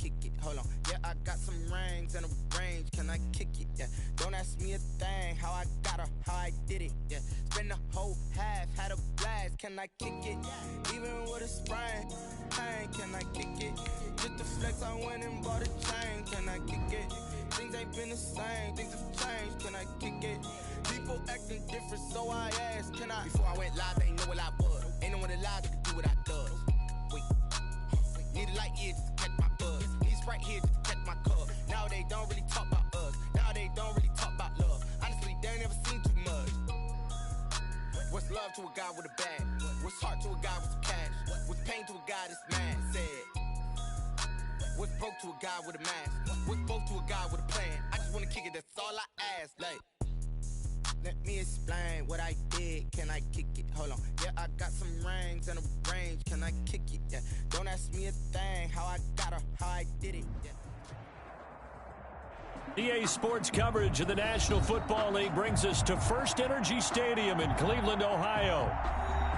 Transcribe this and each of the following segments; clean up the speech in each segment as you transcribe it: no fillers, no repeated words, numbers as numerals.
kick it? Hold on. Yeah, I got some rings and a range. Can I kick it? Yeah. Don't ask me a thing. How I got her, how I did it. Yeah. Spend the whole half, had a blast. Can I kick it? Even with a sprain, pain. Can I kick it? Just the flex, I went and bought a chain. Can I kick it? Things ain't been the same. Things have changed. Can I kick it? People acting different, so I asked, can I? Before I went live, they know what I was. Ain't no one alive that can do what I does. Wait. Need a light year just to catch my buzz. Need Sprite here just to catch my cup. Now they don't really talk about us. Now they don't really talk about love. Honestly, they ain't never seen too much. What's love to a guy with a bag? What's heart to a guy with some cash? What's pain to a guy that's mad? Said. What's broke to a guy with a mask? What's both to a guy with a plan? I just wanna kick it, that's all I ask. Like, let me explain what I did. Can I kick it? Hold on. Yeah, I got some rings and a range. Can I kick it? Yeah. Don't ask me a thing. How I got her, how I did it. Yeah. EA Sports coverage of the National Football League brings us to First Energy Stadium in Cleveland, Ohio.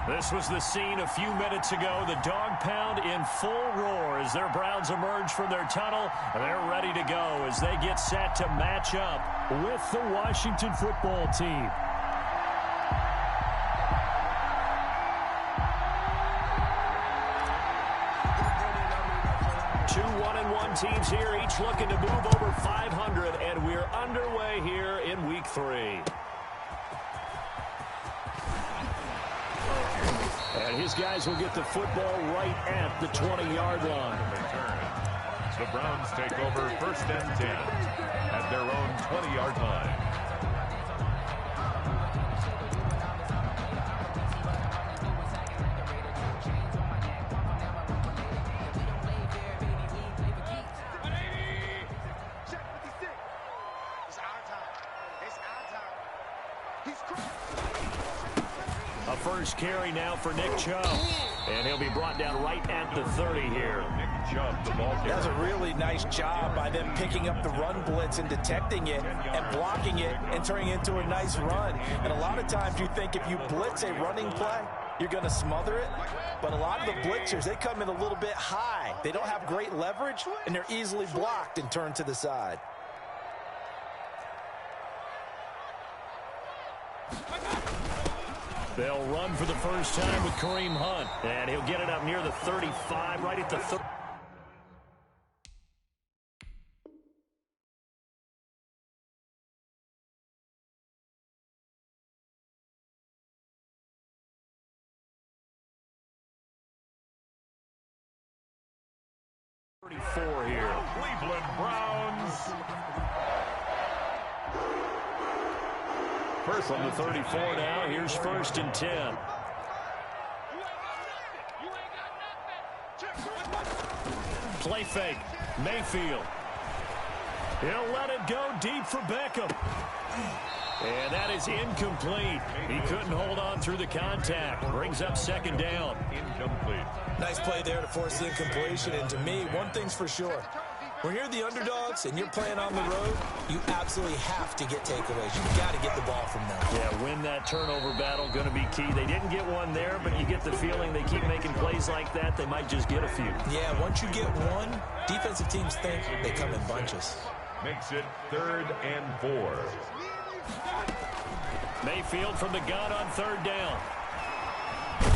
This was the scene a few minutes ago. The dog pound in full roar as their Browns emerge from their tunnel. They're ready to go as they get set to match up with the Washington football team. Two 1-1 teams here, each looking to move over 500, and we're underway here in Week 3. And his guys will get the football right at the 20-yard line. The Browns take over 1st and 10 at their own 20-yard line. A first carry now for Nick Chubb. And he'll be brought down right at the 30 here. Nick Chubb, the ball carrier. That's a really nice job by them picking up the run blitz and detecting it and blocking it and turning it into a nice run. And a lot of times you think if you blitz a running play, you're going to smother it. But a lot of the blitzers, they come in a little bit high. They don't have great leverage, and they're easily blocked and turned to the side. They'll run for the first time with Kareem Hunt. And he'll get it up near the 35, right at the 30. Here. Cleveland Browns. First on the 34 now. Here's 1st and 10. Play fake. Mayfield. He'll let it go deep for Beckham. And that is incomplete. He couldn't hold on through the contact. Brings up 2nd down. Incomplete. Nice play there to force the incompletion. And to me, one thing's for sure. When you're the underdogs and you're playing on the road, you absolutely have to get takeaways. You've got to get the ball from them. Yeah, win that turnover battle, going to be key. They didn't get one there, but you get the feeling they keep making plays like that, they might just get a few. Yeah, once you get one, defensive teams think they come in bunches. Makes it 3rd and 4. Mayfield from the gun on 3rd down.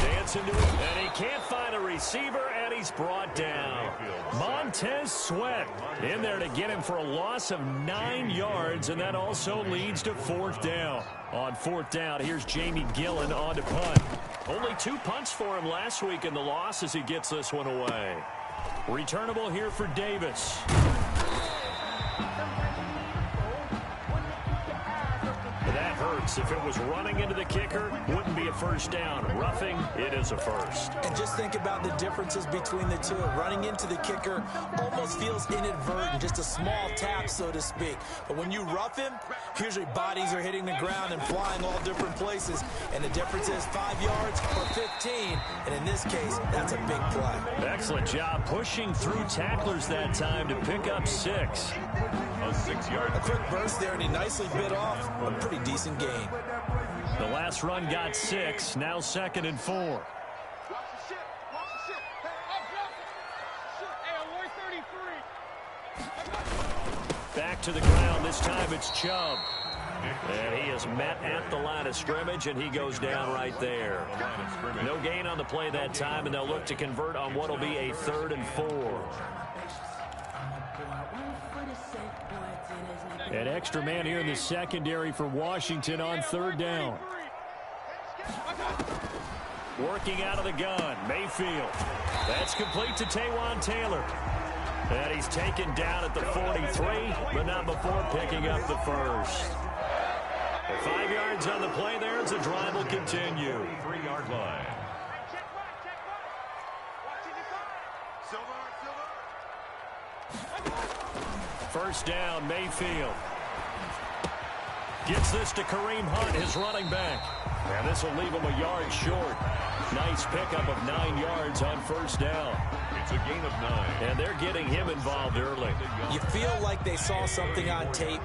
Dancing to it, and he can't find a receiver, and he's brought down. Montez Sweat in there to get him for a loss of 9 yards, and that also leads to 4th down. On 4th down, here's Jamie Gillen on to punt. Only 2 punts for him last week in the loss as he gets this one away. Returnable here for Davis. That hurts. If it was running into the kicker, wouldn't be a 1st down. Roughing, it is a 1st. And just think about the differences between the two. Running into the kicker almost feels inadvertent, just a small tap, so to speak. But when you rough him, usually bodies are hitting the ground and flying all different places. And the difference is 5 yards or 15. And in this case, that's a big play. Excellent job pushing through tacklers that time to pick up 6. A 6-yard. A quick burst there, and he nicely bit off a pretty decent gain. The last run got 6, now 2nd and 4. to the ground. This time it's Chubb. And he is met at the line of scrimmage, and he goes down right there. No gain on the play that time, and they'll look to convert on what will be a 3rd and 4. An extra man here in the secondary for Washington on 3rd down. Working out of the gun, Mayfield. That's complete to Taywan Taylor. And he's taken down at the 43, but not before picking up the first. 5 yards on the play there as the drive will continue. 3-yard line. First down, Mayfield. Gets this to Kareem Hunt, his running back. And this will leave him a yard short. Nice pickup of 9 yards on first down. It's a gain of 9. And they're getting him involved early. You feel like they saw something on tape,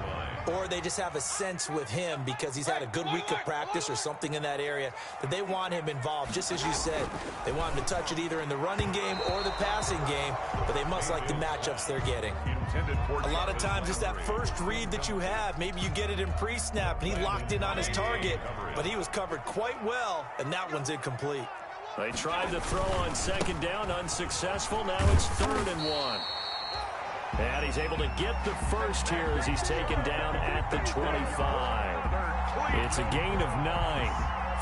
or they just have a sense with him because he's had a good week of practice or something in that area that they want him involved. Just as you said, they want him to touch it either in the running game or the passing game, but they must like the matchups they're getting. A lot of times it's that first read that you have. Maybe you get it in pre-snap, and he locked in on his target, but he was covered quite well, and that one's incomplete. They tried to throw on 2nd down, unsuccessful. Now it's 3rd and 1. And he's able to get the first here as he's taken down at the 25. It's a gain of 9.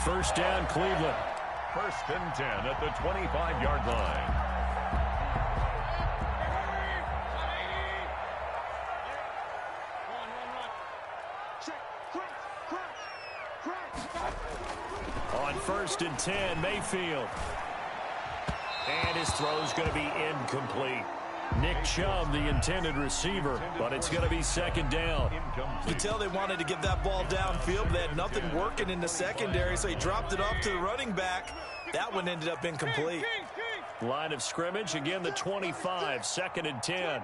First down, Cleveland. 1st and 10 at the 25-yard line. On 1st and 10, Mayfield. And his throw's going to be incomplete. Nick Chubb, the intended receiver, but it's going to be 2nd down. You can tell they wanted to get that ball downfield, but they had nothing working in the secondary, so he dropped it off to the running back. That one ended up incomplete. Line of scrimmage, again the 25, 2nd and 10.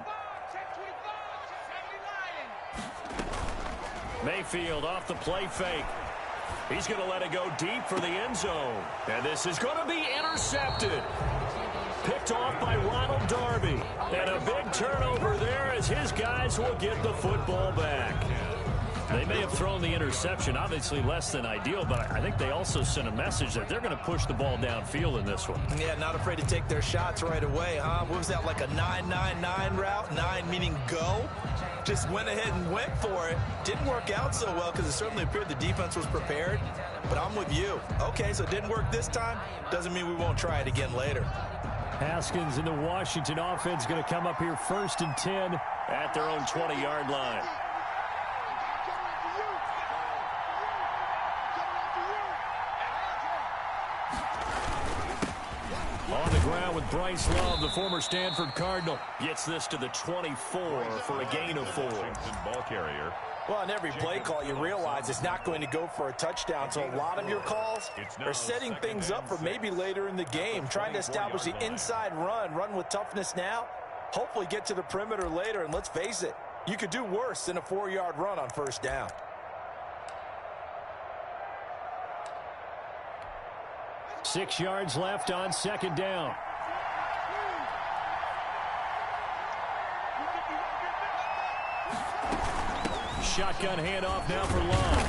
Mayfield off the play fake. He's going to let it go deep for the end zone. And this is going to be intercepted. Picked off by Ronald Darby. And a big turnover there as his guys will get the football back. They may have thrown the interception, obviously less than ideal, but I think they also sent a message that they're going to push the ball downfield in this one. Yeah, not afraid to take their shots right away, huh? What was that, like a 9-9-9 route? 9 meaning go? Just went ahead and went for it. Didn't work out so well because it certainly appeared the defense was prepared. But I'm with you. Okay, so it didn't work this time. Doesn't mean we won't try it again later. Haskins in the Washington offense going to come up here 1st and 10 at their own 20-yard line. On the ground with Bryce Love, the former Stanford Cardinal. Gets this to the 24 for a gain of 4. Ball carrier. Well, on every play call, you realize it's not going to go for a touchdown. So a lot of your calls are setting things up for maybe later in the game, trying to establish the inside run with toughness now, hopefully get to the perimeter later. And let's face it, you could do worse than a 4-yard run on 1st down. Six yards left on 2nd down. Shotgun handoff now for Love.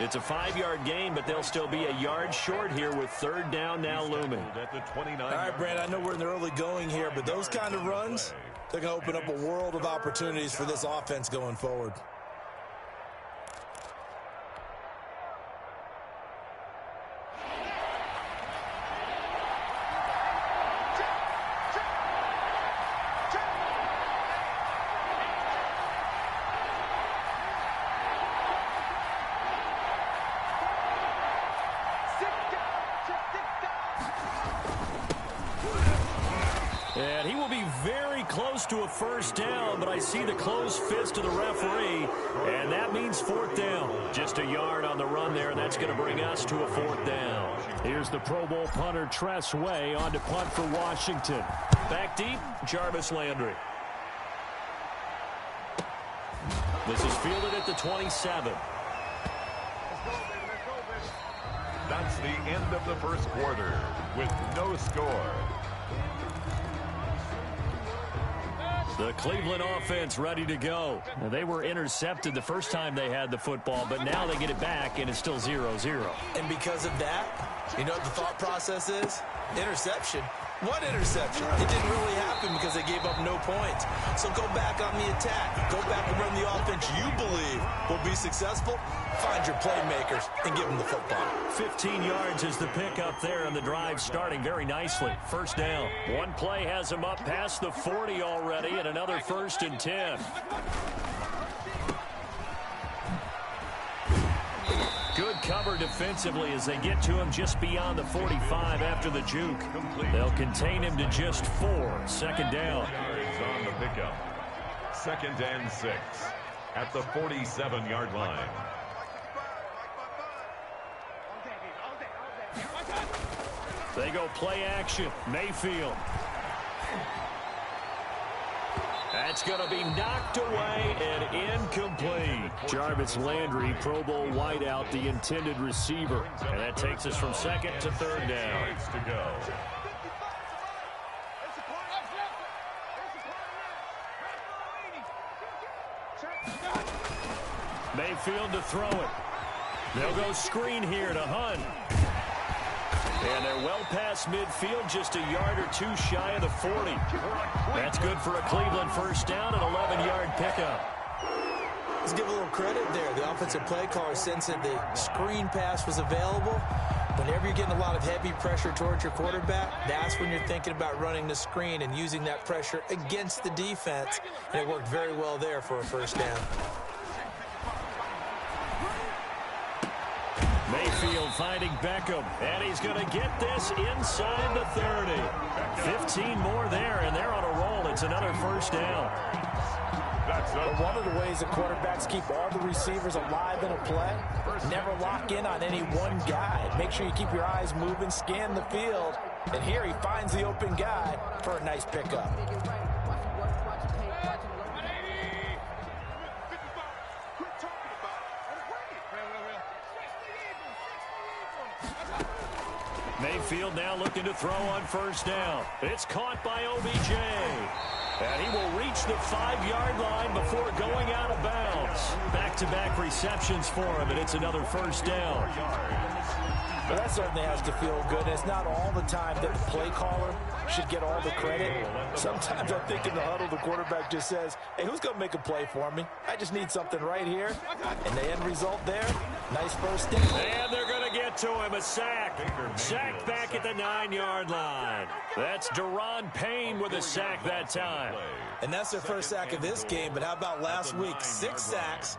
It's a 5-yard gain, but they'll still be a yard short here with 3rd down now looming. All right, Brand, I know we're in the early going here, but those kind of runs, they're going to open up a world of opportunities for this offense going forward. And he will be very close to a 1st down, but I see the closed fist of the referee, and that means 4th down. Just a yard on the run there, and that's going to bring us to a 4th down. Here's the Pro Bowl punter, Tress Way, on to punt for Washington. Back deep, Jarvis Landry. This is fielded at the 27. That's the end of the 1st quarter with no score. The Cleveland offense ready to go. Now, they were intercepted the first time they had the football, but now they get it back, and it's still 0-0. And because of that, you know what the thought process is? Interception. What interception? It didn't really happen because they gave up no points. So go back on the attack. Go back and run the offense you believe will be successful. Find your playmakers and give them the football. 15 yards is the pickup there, and the drive starting very nicely. First down. One play has them up past the 40 already, and another 1st and 10. Good cover defensively as they get to him just beyond the 45 after the juke. They'll contain him to just 4. Second down. On the pickup. 2nd and 6 at the 47-yard line. They go play action. Mayfield. That's going to be knocked away and incomplete. Jarvis Landry, Pro Bowl wideout, the intended receiver. And that takes us from 2nd to 3rd down. To go. Mayfield to throw it. They'll go screen here to Hunt. And they're well past midfield, just a yard or 2 shy of the 40. That's good for a Cleveland first down, an 11-yard pickup. Let's give a little credit there. The offensive play caller sensed that the screen pass was available. Whenever you're getting a lot of heavy pressure towards your quarterback, that's when you're thinking about running the screen and using that pressure against the defense. And it worked very well there for a first down. Mayfield finding Beckham, and he's going to get this inside the 30. 15 more there, and they're on a roll. It's another first down. But one of the ways the quarterbacks keep all the receivers alive in a play, never lock in on any one guy. Make sure you keep your eyes moving, scan the field, and here he finds the open guy for a nice pickup. Mayfield now looking to throw on first down. It's caught by OBJ. And he will reach the 5-yard line before going out of bounds. Back-to-back receptions for him, and it's another first down. Well, that certainly has to feel good. It's not all the time that the play caller should get all the credit. Sometimes I think in the huddle, the quarterback just says, hey, who's going to make a play for me? I just need something right here. And the end result there, nice first down. And they're going to get to him, a sack. Sack back at the 9-yard line. That's Deron Payne with a sack that time. And that's their first sack of this game, but how about last week? 6 sacks,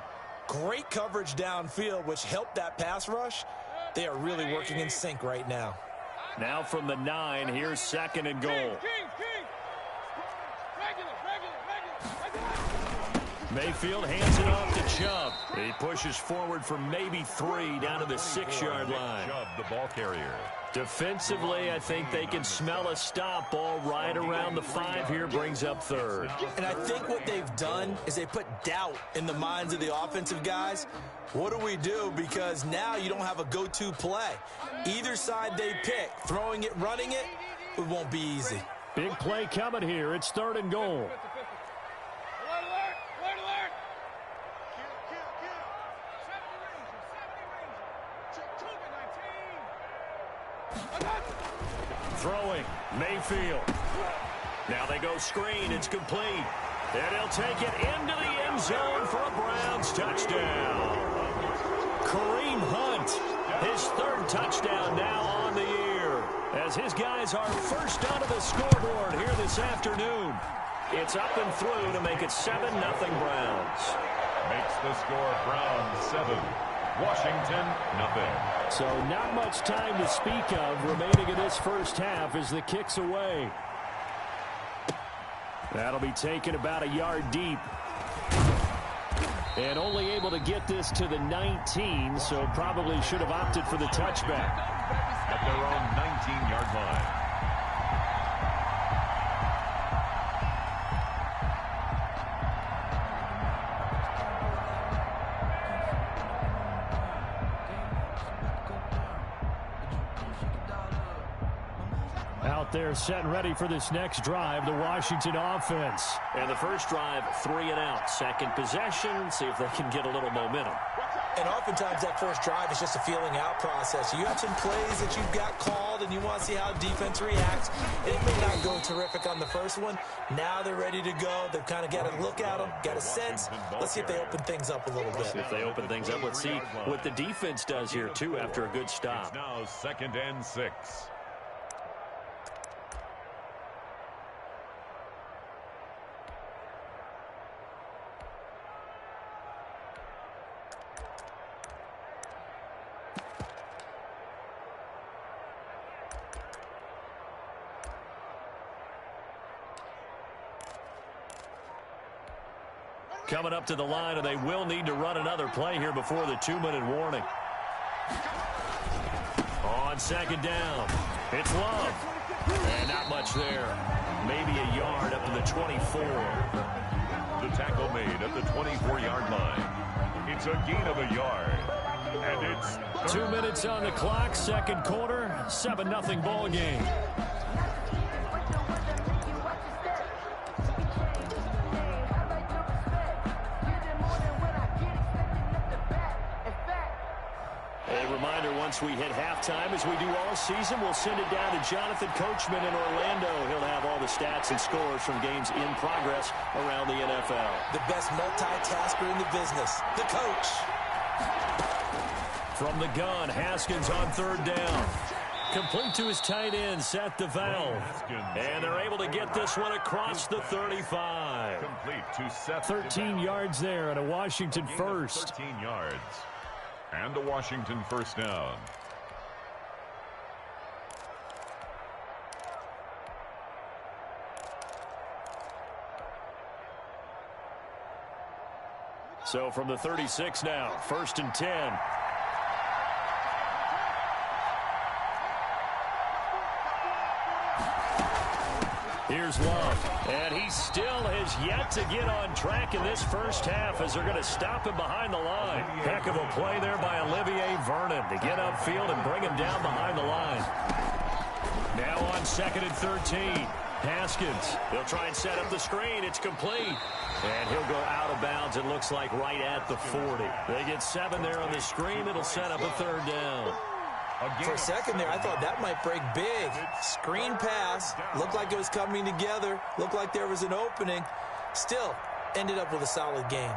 great coverage downfield, which helped that pass rush. They are really working in sync right now. Now from the 9, here's 2nd and goal. Mayfield hands it off to Chubb. He pushes forward for maybe 3 down to the 6-yard line. Chubb, the ball carrier. Defensively, I think they can smell a stop ball right around the 5 here, brings up 3rd. And I think what they've done is they put doubt in the minds of the offensive guys. What do we do? Because now you don't have a go-to play. Either side they pick, throwing it, running it, it won't be easy. Big play coming here. It's 3rd and goal. Throwing, Mayfield. Now they go screen, it's complete. And he'll take it into the end zone for a Browns touchdown. Kareem Hunt, his 3rd touchdown now on the year. As his guys are first onto the scoreboard here this afternoon. It's up and through to make it 7-0 Browns. Makes the score Browns 7. Washington, nothing. So not much time to speak of remaining in this first half as the kick's away. That'll be taken about a yard deep. And only able to get this to the 19, so probably should have opted for the touchback. At their own 19-yard line. Out there set and ready for this next drive, the Washington offense. And the first drive, 3 and out. Second possession, see if they can get a little momentum. And oftentimes that first drive is just a feeling out process. You have some plays that you've got called and you want to see how defense reacts. And it may not go terrific on the first one. Now they're ready to go. They've kind of got to look at them, got a sense. Let's see if they open things up a little bit. If they open things up, let's see what the defense does here, too, after a good stop. It's now 2nd and 6. Coming up to the line, and they will need to run another play here before the 2-minute warning. On 2nd down, it's Love. And not much there. Maybe a yard up to the 24. The tackle made at the 24-yard line. It's a gain of a yard. And it's 2 minutes on the clock, second quarter, 7-0 ball game. Once we hit halftime, as we do all season, we'll send it down to Jonathan Coachman in Orlando. He'll have all the stats and scores from games in progress around the NFL. The best multitasker in the business, the coach. From the gun, Haskins on 3rd down. Complete to his tight end, Seth DeVal. And they're able to get this one across the 35. Complete to Seth 13 yards there, and a Washington first. 13 yards. And a Washington first down. So from the 36 now, 1st and 10. Here's Love, and he still has yet to get on track in this first half as they're going to stop him behind the line. Heck of a play there by Olivier Vernon to get upfield and bring him down behind the line. Now on 2nd and 13, Haskins. He'll try and set up the screen. It's complete. And he'll go out of bounds, it looks like, right at the 40. They get 7 there on the screen. It'll set up a 3rd down. For a second there, I thought that might break big. Screen pass. Looked like it was coming together. Looked like there was an opening. Still, ended up with a solid game.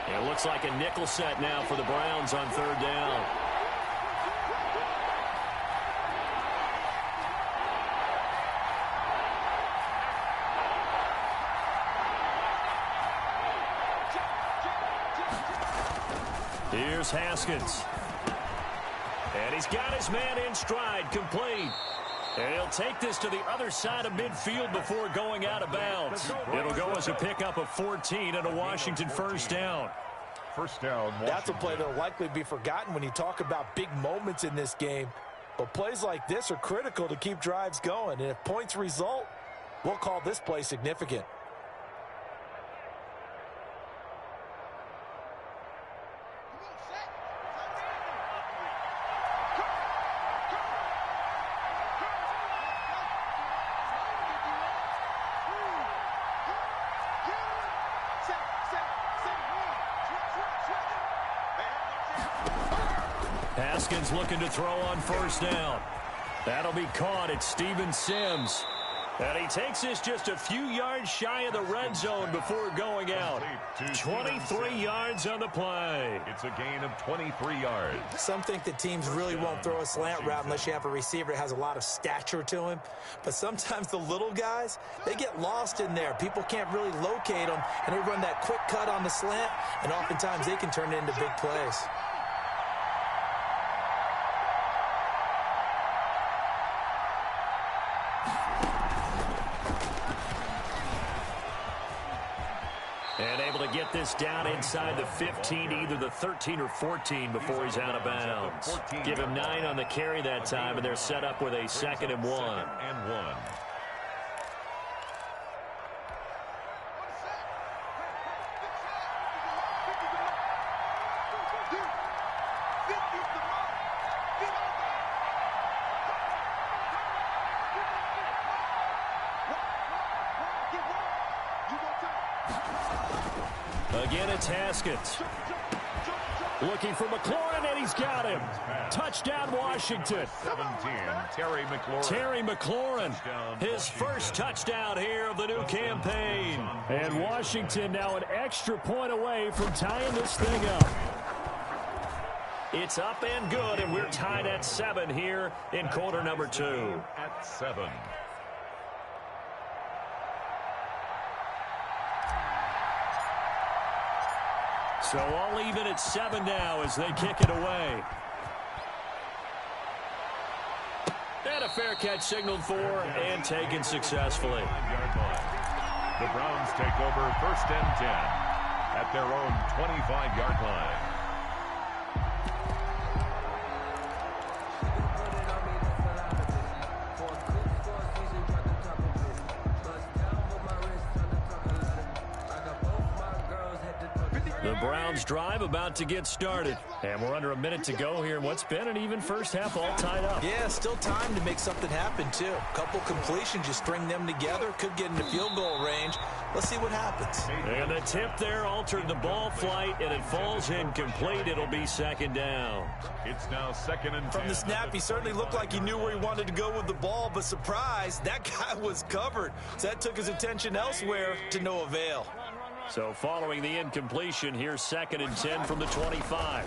It looks like a nickel set now for the Browns on 3rd down. Here's Haskins. And he's got his man in stride, complete. And he'll take this to the other side of midfield before going out of bounds. It'll go as a pickup of 14 and a Washington first down. First down, Washington. That's a play that will likely be forgotten when you talk about big moments in this game. But plays like this are critical to keep drives going. And if points result, we'll call this play significant. Haskins looking to throw on first down. That'll be caught at Steven Sims. And he takes this just a few yards shy of the red zone before going out. 23 yards on the play. It's a gain of 23 yards. Some think that teams really won't throw a slant route unless you have a receiver that has a lot of stature to him. But sometimes the little guys, they get lost in there. People can't really locate them, and they run that quick cut on the slant, and oftentimes they can turn it into big plays. And able to get this down inside the 15, either the 13 or 14 before he's out of bounds. Give him 9 on the carry that time, and they're set up with a 2nd and 1. Again, it's Haskins. Looking for McLaurin, and he's got him. Touchdown, Washington. 17, Terry McLaurin. Terry McLaurin, his first touchdown here of the new campaign. And Washington now an extra point away from tying this thing up. It's up and good, and we're tied at 7 here in quarter number 2. At 7. So all even at 7 now as they kick it away. And a fair catch signaled for and taken successfully. The Browns take over 1st and 10 at their own 25-yard line. The Browns drive about to get started. And we're under a minute to go here in what's been an even first half, all tied up. Yeah, still time to make something happen, too. Couple completions, you string them together, could get into field goal range. Let's see what happens. And the tip there altered the ball flight, and it falls incomplete. It'll be 2nd down. It's now 2nd and 10. From the snap, he certainly looked like he knew where he wanted to go with the ball, but surprise, that guy was covered. So that took his attention elsewhere to no avail. So following the incompletion, here's 2nd and 10 from the 25.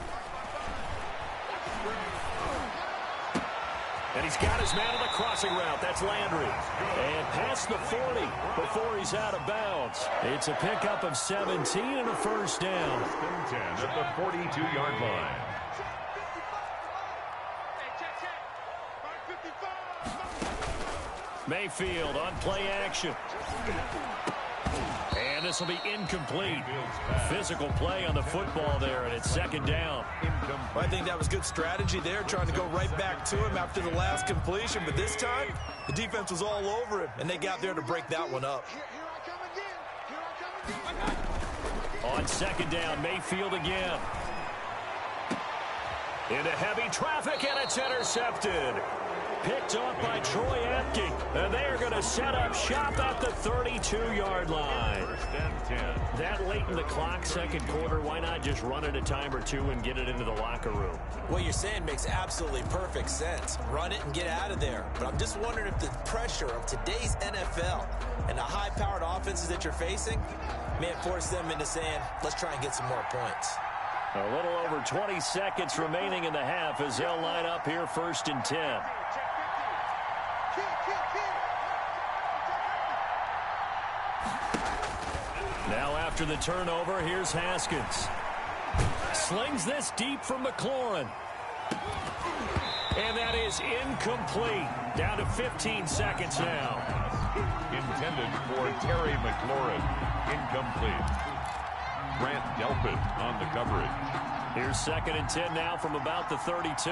And he's got his man on the crossing route. That's Landry. And past the 40 before he's out of bounds. It's a pickup of 17 and a first down. 1st and 10 at the 42-yard line. Mayfield on play action. And this will be incomplete. Physical play on the football there, and it's 2nd down. I think that was good strategy there, trying to go right back to him after the last completion. But this time, the defense was all over him, and they got there to break that one up. On 2nd down, Mayfield again. Into heavy traffic, and it's intercepted. Picked off by Troy Apke. And they are going to set up shop at the 32-yard line. 1st and 10. That late in the clock, 2nd quarter, why not just run it a time or two and get it into the locker room? What you're saying makes absolutely perfect sense. Run it and get out of there. But I'm just wondering if the pressure of today's NFL and the high-powered offenses that you're facing may have forced them into saying, let's try and get some more points. A little over 20 seconds remaining in the half as they'll line up here 1st and 10. Now after the turnover, here's Haskins. Slings this deep from McLaurin. And that is incomplete. Down to 15 seconds now. Intended for Terry McLaurin. Incomplete. Grant Delpit on the coverage. Here's 2nd and 10 now from about the 32.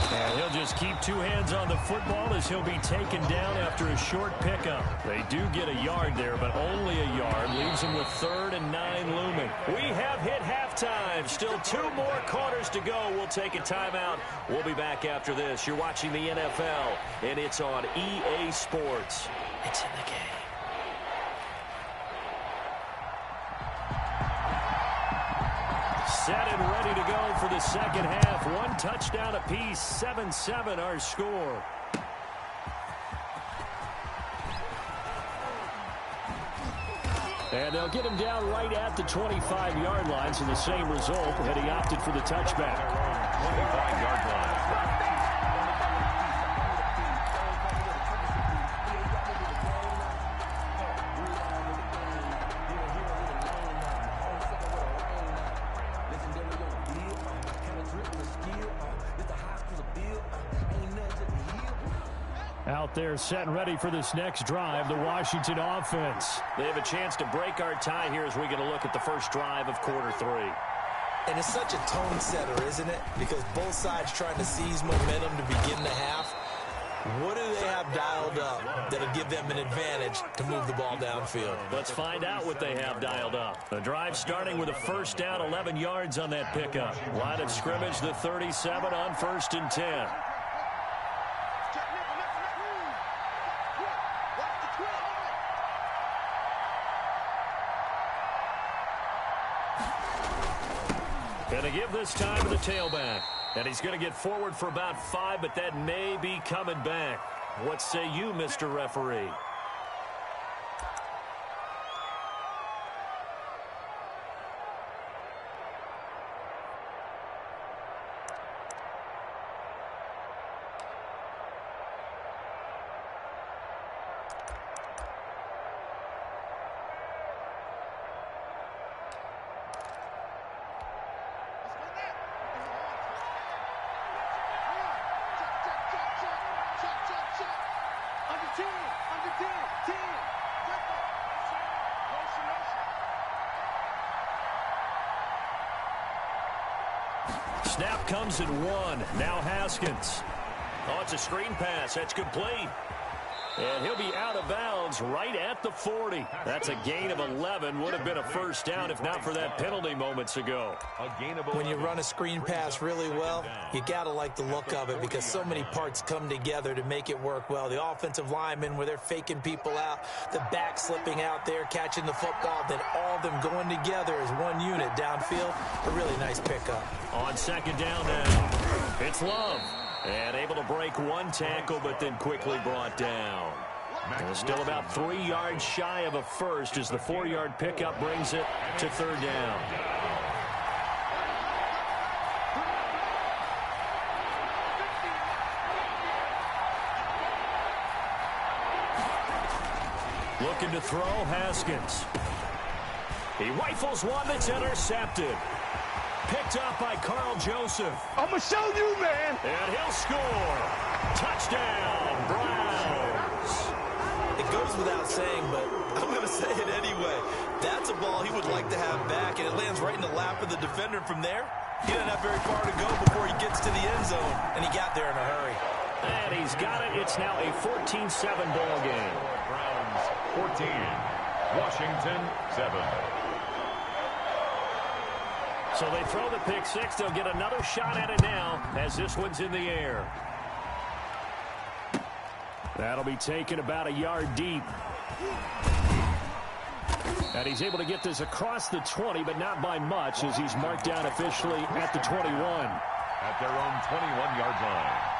And he'll just keep 2 hands on the football as he'll be taken down after a short pickup. They do get a yard there, but only a yard. Leaves him with 3rd and 9 looming. We have hit halftime. Still 2 more quarters to go. We'll take a timeout. We'll be back after this. You're watching the NFL, and it's on EA Sports. It's in the game. Set and ready to go for the 2nd half. 1 touchdown apiece, 7-7 our score. And they'll get him down right at the 25-yard line, so the same result, and he opted for the touchback. 25-yard line. Out there set and ready for this next drive, the Washington offense. They have a chance to break our tie here as we get a look at the first drive of quarter 3. And it's such a tone setter, isn't it? Because both sides trying to seize momentum to begin the half. What do they have dialed up that'll give them an advantage to move the ball downfield? Let's find out what they have dialed up. The drive starting with a first down, 11 yards on that pickup. Line of scrimmage, the 37 on 1st and 10. Going to give this time to the tailback. And he's going to get forward for about 5, but that may be coming back. What say you, Mr. Referee? Snap comes at 1. Now Haskins. Oh, it's a screen pass. That's complete. And he'll be out of bounds right at the 40. That's a gain of 11. Would have been a first down if not for that penalty moments ago. When you run a screen pass really well, you got to like the look of it because so many parts come together to make it work well. The offensive linemen where they're faking people out, the back slipping out there, catching the football, then all of them going together as one unit downfield. A really nice pickup. On second down now, it's Love. And able to break one tackle, but then quickly brought down. And still about 3 yards shy of a first as the 4-yard pickup brings it to third down. Looking to throw, Haskins. He rifles one that's intercepted. Picked up by Carl Joseph. I'm going to show you, man. And he'll score. Touchdown, Browns. It goes without saying, but I'm going to say it anyway. That's a ball he would like to have back, and it lands right in the lap of the defender from there. He doesn't have very far to go before he gets to the end zone, and he got there in a hurry. And he's got it. It's now a 14-7 ball game. Browns 14, Washington 7. So they throw the pick six. They'll get another shot at it now as this one's in the air. That'll be taken about a yard deep. And he's able to get this across the 20, but not by much as he's marked down officially at the 21. At their own 21-yard line.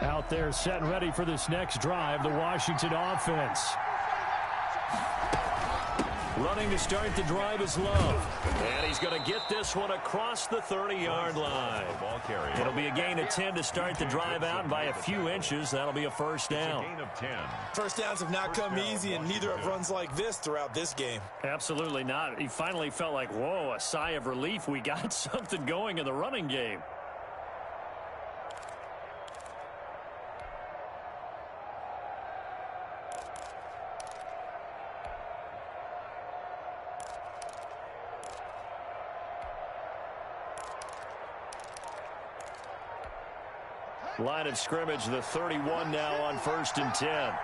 Out there set and ready for this next drive, the Washington offense. Running to start the drive is Love. And he's going to get this one across the 30-yard line. It'll be a gain of 10 to start the drive out, and by a few inches, that'll be a first down. First downs have not come easy, and neither have runs like this throughout this game. Absolutely not. He finally felt like, whoa, a sigh of relief. We got something going in the running game. Line of scrimmage, the 31 now on 1st and 10.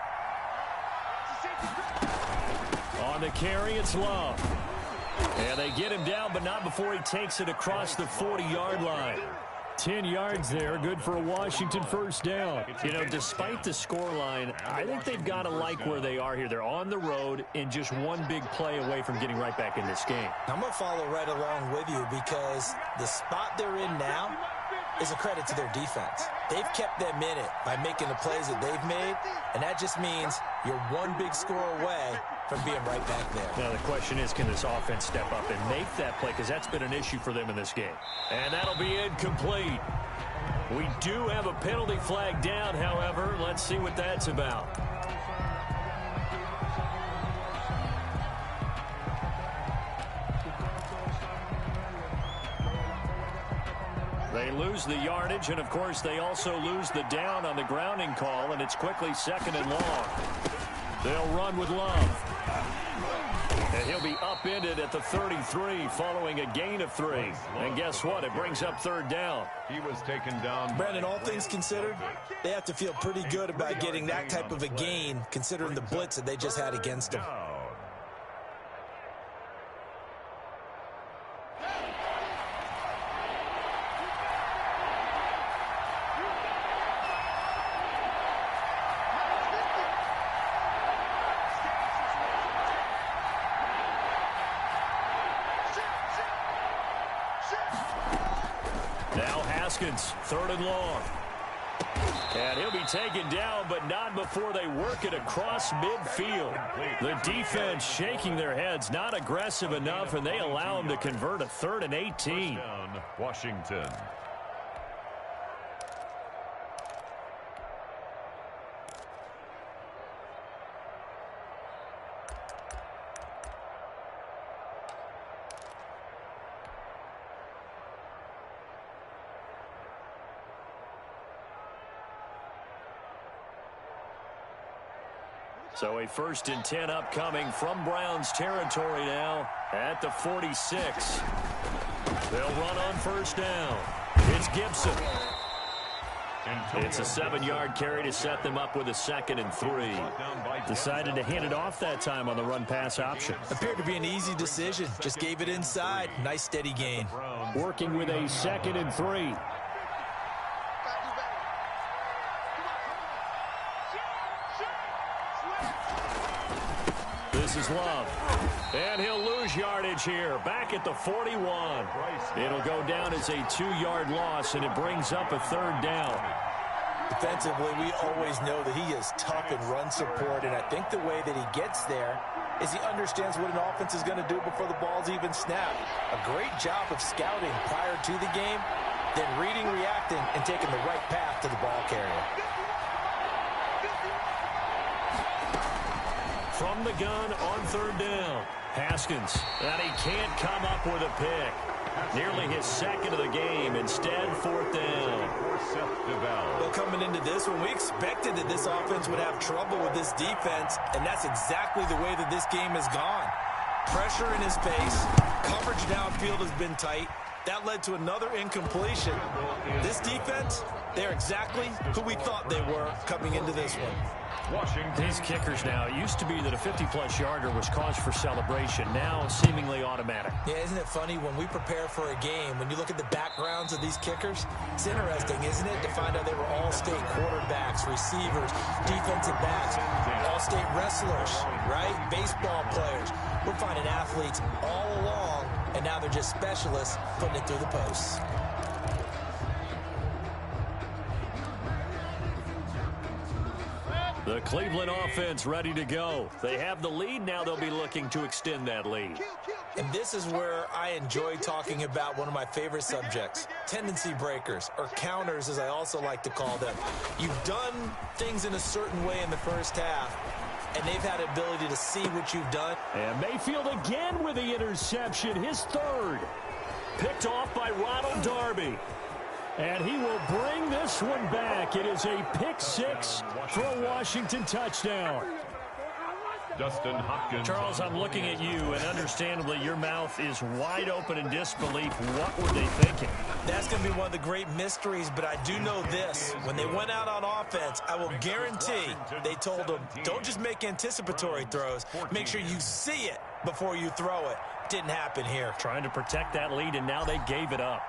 On the carry, it's Love. And they get him down, but not before he takes it across the 40-yard line. 10 yards there, good for a Washington first down. You know, despite the scoreline, I think they've got to like where they are here. They're on the road and just one big play away from getting right back in this game. I'm going to follow right along with you because the spot they're in now is a credit to their defense. They've kept them in it by making the plays that they've made, and that just means you're one big score away from being right back there. Now the question is, can this offense step up and make that play? Because that's been an issue for them in this game. And that'll be incomplete. We do have a penalty flag down, however. Let's see what that's about. They lose the yardage, and of course they also lose the down on the grounding call, and it's quickly 2nd and long. They'll run with Love. And he'll be upended at the 33 following a gain of 3. And guess what? It brings up 3rd down. He was taken down. Brandon, all things considered, they have to feel pretty good about getting that type of a gain considering the blitz that they just had against them. Haskins, 3rd and long. And he'll be taken down, but not before they work it across midfield. The defense shaking their heads, not aggressive enough, and they allow him to convert a 3rd and 18. Down, Washington. So a 1st and 10 upcoming from Browns territory now at the 46. They'll run on 1st down. It's Gibson. It's a 7-yard carry to set them up with a 2nd and 3. Decided to hand it off that time on the run-pass option. Appeared to be an easy decision. Just gave it inside. Nice steady gain. Working with a 2nd and 3. This is Love. And he'll lose yardage here. Back at the 41. It'll go down as a 2-yard loss, and it brings up a 3rd down. Defensively, we always know that he is tough in run support, and I think the way that he gets there is he understands what an offense is going to do before the ball's even snapped. A great job of scouting prior to the game, then reading, reacting, and taking the right path to the ball carrier. From the gun on 3rd down. Haskins, and he can't come up with a pick. Nearly his 2nd of the game. Instead, 4th down. Well, coming into this one, we expected that this offense would have trouble with this defense, and that's exactly the way that this game has gone. Pressure in his face. Coverage downfield has been tight. That led to another incompletion. This defense, they're exactly who we thought they were coming into this one. These kickers now, it used to be that a 50-plus yarder was cause for celebration. Now, seemingly automatic. Yeah, isn't it funny when we prepare for a game, when you look at the backgrounds of these kickers, it's interesting, isn't it, to find out they were all-state quarterbacks, receivers, defensive backs, all-state wrestlers, right? Baseball players. We're finding athletes all along, and now they're just specialists putting it through the posts. The Cleveland offense ready to go. They have the lead. Now they'll be looking to extend that lead. And this is where I enjoy talking about one of my favorite subjects, tendency breakers, or counters as I also like to call them. You've done things in a certain way in the first half, and they've had the ability to see what you've done. And Mayfield again with the interception, his 3rd. Picked off by Ronald Darby. And he will bring this one back. It is a pick-6 for a Washington touchdown. Dustin Hopkins. Charles, I'm looking at you, and understandably, your mouth is wide open in disbelief. What were they thinking? That's going to be one of the great mysteries, but I do know this. When they went out on offense, I will guarantee they told them, don't just make anticipatory throws. Make sure you see it before you throw it. Didn't happen here. Trying to protect that lead, and now they gave it up.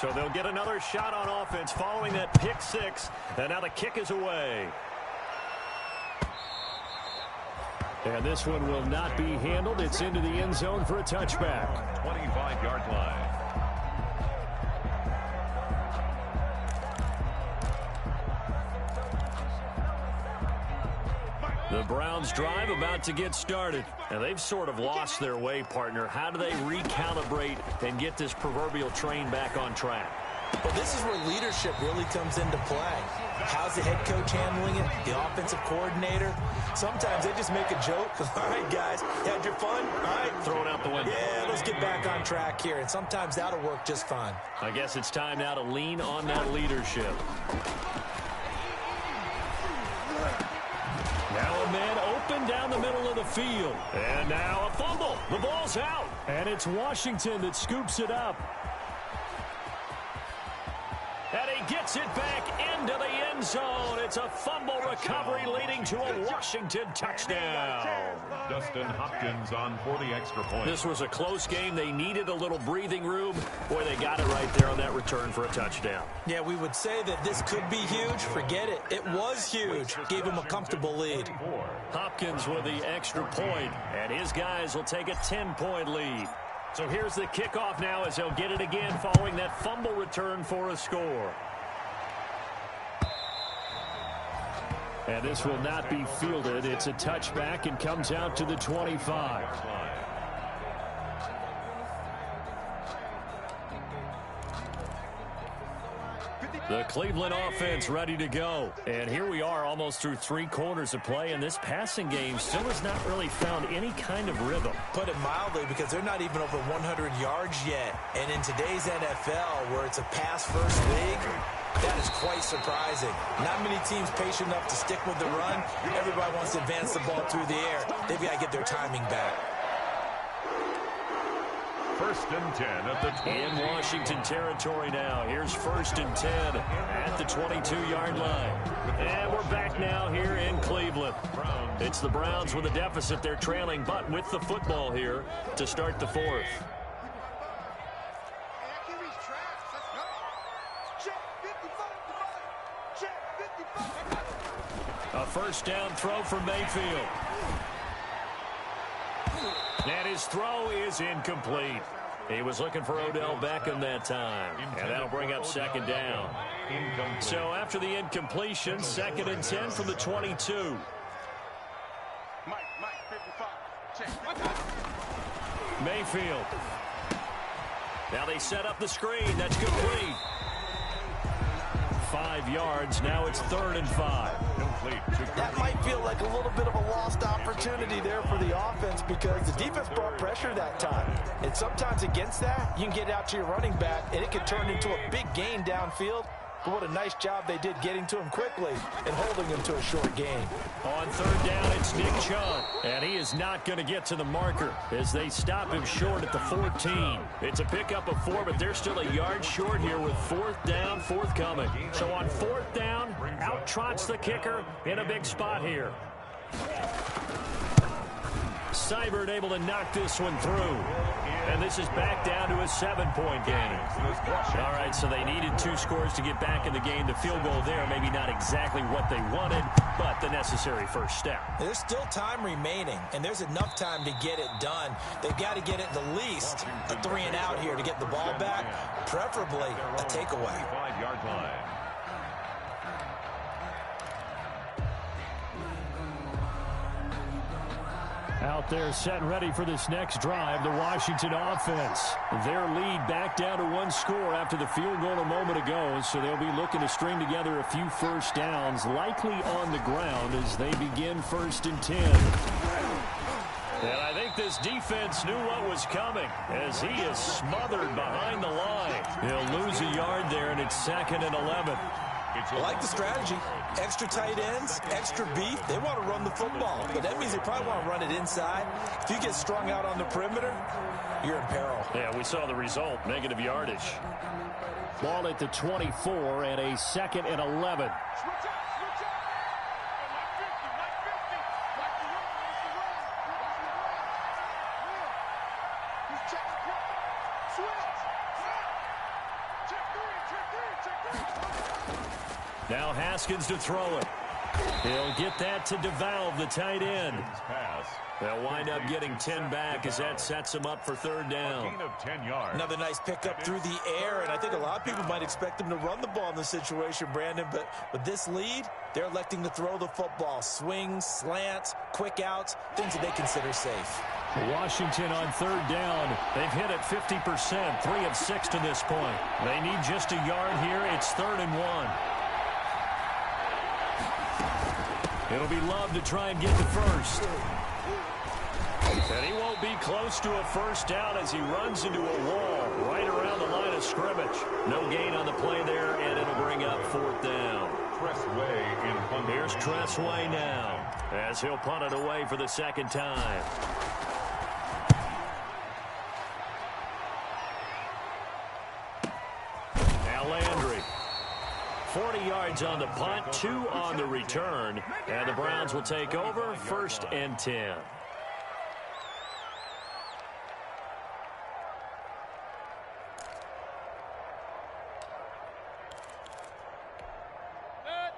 So they'll get another shot on offense following that pick-6, and now the kick is away. And this one will not be handled. It's into the end zone for a touchback. 25-yard line. The Browns drive about to get started. And they've sort of lost their way, partner. How do they recalibrate and get this proverbial train back on track? Well, this is where leadership really comes into play. How's the head coach handling it? The offensive coordinator? Sometimes they just make a joke. All right, guys, had your fun? All right. Throw it out the window. Yeah, let's get back on track here. And sometimes that'll work just fine. I guess it's time now to lean on that leadership. Now a man open down the middle of the field. And now a fumble. The ball's out. And it's Washington that scoops it up. And he gets it back into the end zone. It's a fumble recovery leading to a Washington touchdown. Dustin Hopkins on for the extra point. This was a close game. They needed a little breathing room. Boy, they got it right there on that return for a touchdown. Yeah, we would say that this could be huge. Forget it. It was huge. Gave him a comfortable lead. Hopkins with the extra point, and his guys will take a 10-point lead. So here's the kickoff now as he'll get it again following that fumble return for a score. And this will not be fielded. It's a touchback and comes out to the 25. The Cleveland offense ready to go. And here we are almost through 3 quarters of play, and this passing game still has not really found any kind of rhythm. Put it mildly, because they're not even over 100 yards yet. And in today's NFL, where it's a pass-first league, that is quite surprising. Not many teams patient enough to stick with the run. Everybody wants to advance the ball through the air. They've got to get their timing back. 1st and 10 at the 20. In Washington territory now. Here's 1st and 10 at the 22-yard line. And we're back now here in Cleveland. It's the Browns with a deficit. They're trailing, but with the football here to start the 4th. A 1st down throw from Mayfield. And his throw is incomplete. He was looking for Odell Beckham that time. And that'll bring up 2nd down. So after the incompletion, 2nd and 10 from the 22. Mayfield. Now they set up the screen. That's complete. 5 yards. Now it's 3rd and 5. That might feel like a little bit of a lost opportunity there for the offense, because the defense brought pressure that time. And sometimes against that, you can get out to your running back, and it can turn into a big gain downfield. But what a nice job they did getting to him quickly and holding him to a short gain. On 3rd down, it's Nick Chubb. And he is not going to get to the marker as they stop him short at the 14. It's a pickup of 4, but they're still a yard short here with 4th down forthcoming. So on 4th down, out trots the kicker in a big spot here. Seibert able to knock this one through. And this is back down to a 7-point game. All right, so they needed 2 scores to get back in the game. The field goal there, maybe not exactly what they wanted, but the necessary first step. There's still time remaining, and there's enough time to get it done. They've got to get it at least a 3 and out here to get the ball back, preferably a takeaway. 5-yard line. Out there set and ready for this next drive, the Washington offense. Their lead back down to 1 score after the field goal a moment ago, so they'll be looking to string together a few first downs, likely on the ground as they begin 1st and 10. And I think this defense knew what was coming as he is smothered behind the line. He'll lose a yard there, and it's 2nd and 11. I like the strategy. Extra tight ends, extra beef. They want to run the football, but that means they probably want to run it inside. If you get strung out on the perimeter, you're in peril. Yeah, we saw the result, negative yardage. Ball at the 24 and a 2nd and 11. Now Haskins to throw it. He'll get that to DeValve, the tight end. They'll wind up getting 10 back as that sets him up for 3rd down. Another nice pickup through the air, and I think a lot of people might expect them to run the ball in this situation, Brandon, but with this lead, they're electing to throw the football. Swings, slants, quick outs, things that they consider safe. Washington on 3rd down. They've hit it 50%, 3 of 6 to this point. They need just a yard here. It's 3rd and 1. It'll be Love to try and get the first. And he won't be close to a first down as he runs into a wall right around the line of scrimmage. No gain on the play there, and it'll bring up 4th down. Here's Tressway now as he'll punt it away for the 2nd time. Now Landry. 40 yards on the punt, 2 on the return, and the Browns will take over 1st and 10.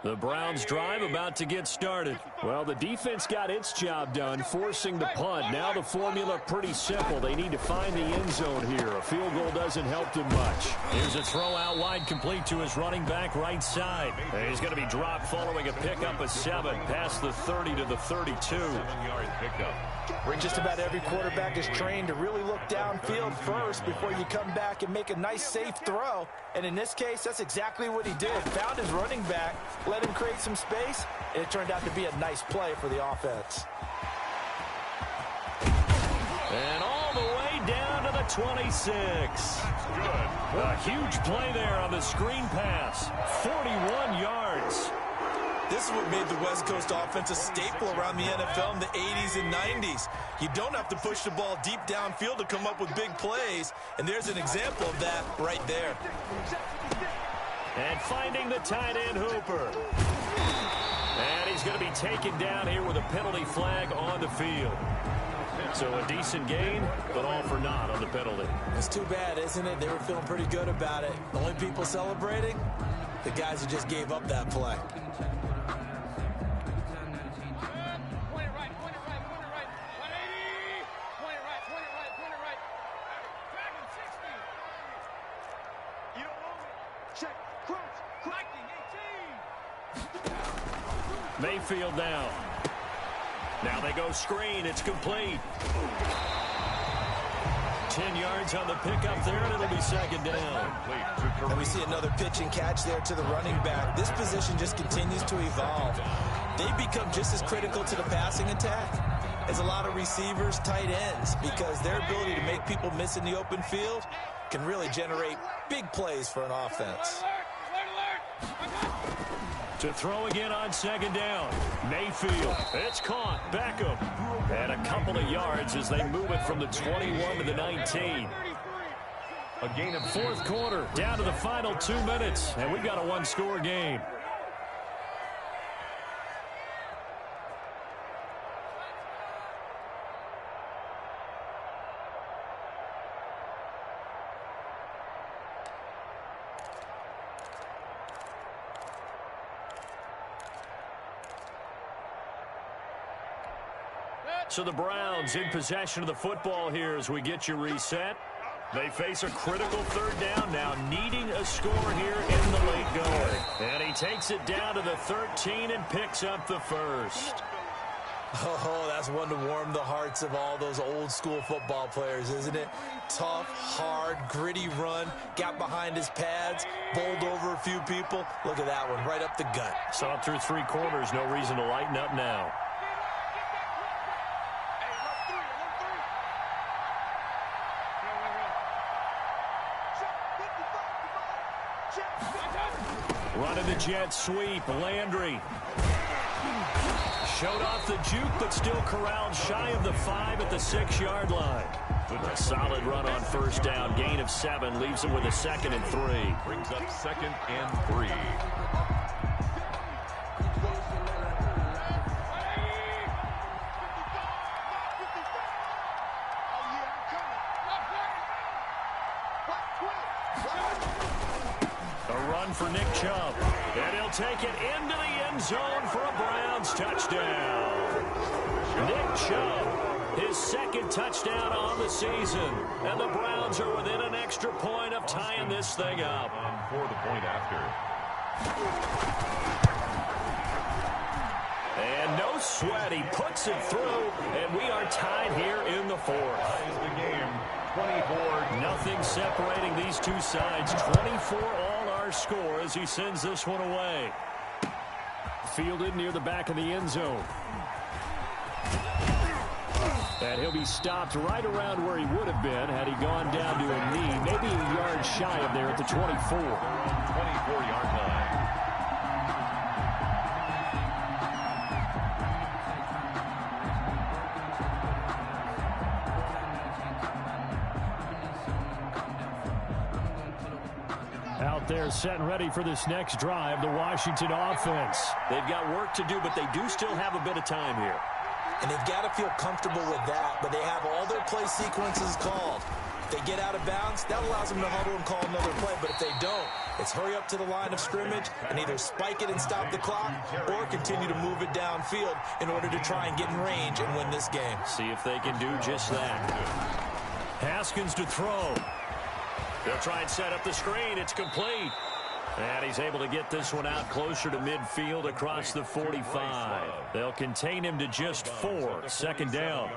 The Browns drive about to get started. Well, the defense got its job done, forcing the punt. Now the formula pretty simple. They need to find the end zone here. A field goal doesn't help them much. Here's a throw out wide, complete to his running back right side. And he's going to be dropped following a pickup of 7 past the 30 to the 32. 7-yard pickup. Just about every quarterback is trained to really look downfield first before you come back and make a nice, safe throw. And in this case, that's exactly what he did. Found his running back, let him create some space, and it turned out to be a nice play for the offense. And all the way down to the 26. That's good. A huge play there on the screen pass. 41 yards. This is what made the West Coast offense a staple around the NFL in the 80s and 90s. You don't have to push the ball deep downfield to come up with big plays, and there's an example of that right there. And finding the tight end Hooper. And he's going to be taken down here with a penalty flag on the field. So a decent gain, but all for naught on the penalty. It's too bad, isn't it? They were feeling pretty good about it. The only people celebrating? The guys who just gave up that play. Mayfield now. Now they go screen. It's complete. 10 yards on the pickup there, and it'll be second down. And we see another pitch and catch there to the running back. This position just continues to evolve. They become just as critical to the passing attack as a lot of receivers, tight ends, because their ability to make people miss in the open field can really generate big plays for an offense. To throw again on second down. Mayfield. It's caught. Beckham. And a couple of yards as they move it from the 21 to the 19. A gain of fourth quarter. Down to the final 2 minutes. And we've got a one-score game. So the Browns in possession of the football here as we get you reset. They face a critical third down now, needing a score here in the late going. And he takes it down to the 13 and picks up the first. Oh, that's one to warm the hearts of all those old school football players, isn't it? Tough, hard, gritty run, got behind his pads, bowled over a few people. Look at that one, right up the gut. Saw through 3 quarters, no reason to lighten up now. Running the jet sweep, Landry. Showed off the juke, but still corralled shy of the 5 at the 6-yard line. A solid run on first down, gain of 7, leaves him with a 2nd and 3. Brings up 2nd and 3. For Nick Chubb, and he'll take it into the end zone for a Browns touchdown. Nick Chubb, his 2nd touchdown on the season, and the Browns are within an extra point of tying this thing up. For the point after. And no sweat, he puts it through, and we are tied here in the 4th. Ties the game, 24. Nothing separating these two sides. 24 all our score as he sends this one away. Fielded near the back of the end zone. And he'll be stopped right around where he would have been had he gone down to a knee, maybe a yard shy of there at the 24. 24-yard line. Out there set and ready for this next drive, the Washington offense. They've got work to do, but they do still have a bit of time here. And they've got to feel comfortable with that, but they have all their play sequences called. If they get out of bounds, that allows them to huddle and call another play. But if they don't, it's hurry up to the line of scrimmage and either spike it and stop the clock or continue to move it downfield in order to try and get in range and win this game. See if they can do just that. Haskins to throw. They'll try and set up the screen. It's complete. And he's able to get this one out closer to midfield across the 45. They'll contain him to just 4. Second down.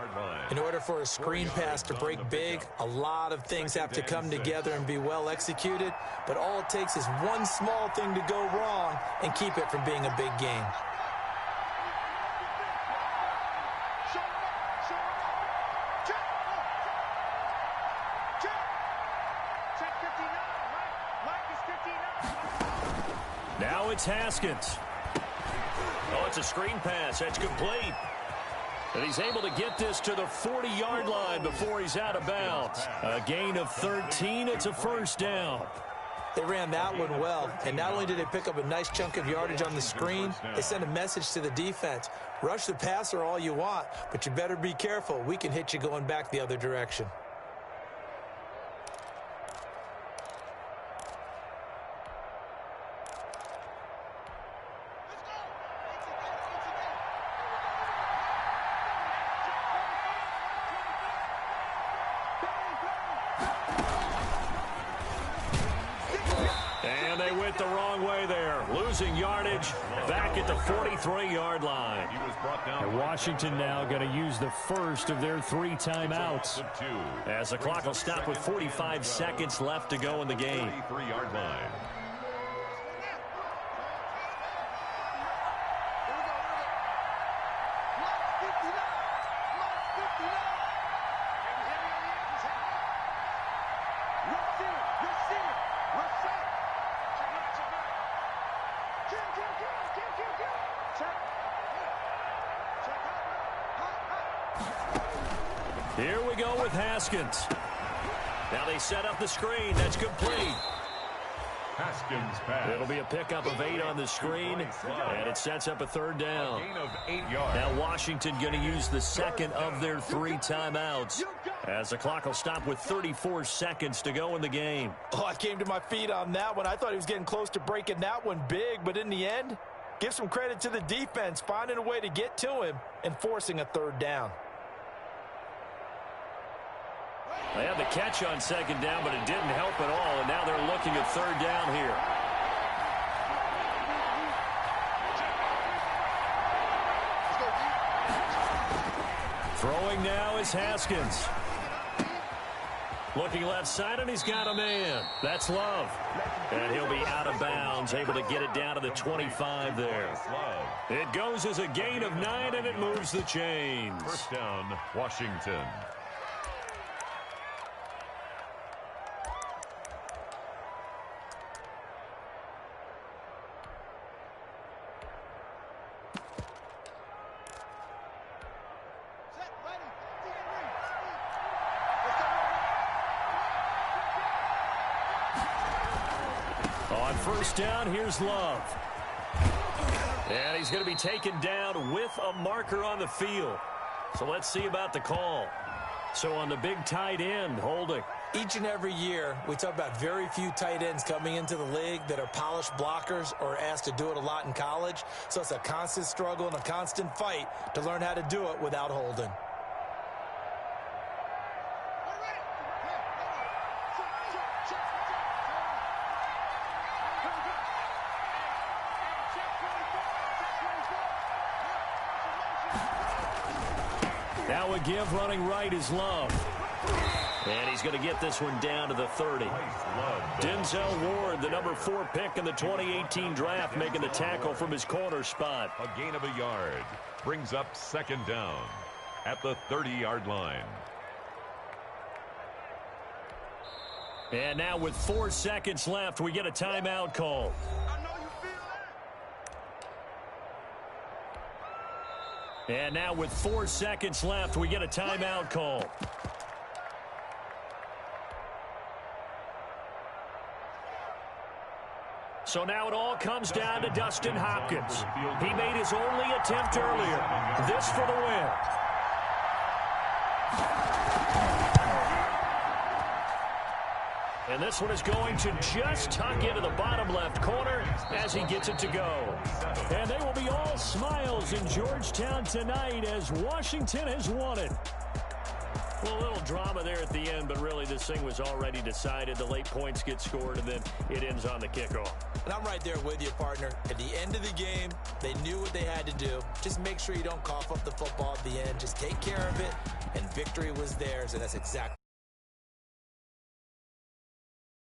In order for a screen pass to break big, a lot of things have to come together and be well executed. But all it takes is one small thing to go wrong and keep it from being a big game. Now it's Haskins. Oh, it's a screen pass. That's complete. And he's able to get this to the 40-yard line before he's out of bounds. A gain of 13. It's a first down. They ran that one well, and not only did they pick up a nice chunk of yardage on the screen, they sent a message to the defense. Rush the passer all you want, but you better be careful. We can hit you going back the other direction. The wrong way there, losing yardage back at the 43-yard line. And Washington now going to use the first of their 3 timeouts as the clock will stop with 45 seconds left to go in the game. 43-yard line. Here we go with Haskins. Now they set up the screen. That's complete. Haskins pass. It'll be a pickup of 8 on the screen, and it sets up a third down. Gain of 8 yards. Now Washington going to use the second of their 3 timeouts as the clock will stop with 34 seconds to go in the game. Oh, I came to my feet on that one. I thought he was getting close to breaking that one big, but in the end, give some credit to the defense, finding a way to get to him and forcing a third down. They had the catch on second down, but it didn't help at all, and now they're looking at third down here. Throwing now is Haskins. Looking left side, and he's got a man. That's Love. And he'll be out of bounds, able to get it down to the 25 there. It goes as a gain of 9, and it moves the chains. First down, Washington. On first down, here's Love. And he's going to be taken down with a marker on the field. So let's see about the call. So on the big tight end, holding. Each and every year, we talk about very few tight ends coming into the league that are polished blockers or asked to do it a lot in college. So it's a constant struggle and a constant fight to learn how to do it without holding. Now a give running right is Love. And he's going to get this one down to the 30. Denzel Ward, the number 4 pick in the 2018 draft, making the tackle from his corner spot. A gain of a yard brings up second down at the 30-yard line. And now with 4 seconds left, we get a timeout call. And now with 4 seconds left, we get a timeout call. So now it all comes down to Dustin Hopkins. He made his only attempt earlier. This for the win. And this one is going to just tuck into the bottom left corner as he gets it to go. And they will be all smiles in Georgetown tonight as Washington has won it. Well, a little drama there at the end, but really this thing was already decided. The late points get scored, and then it ends on the kickoff. And I'm right there with you, partner. At the end of the game, they knew what they had to do. Just make sure you don't cough up the football at the end. Just take care of it, and victory was theirs, and that's exactly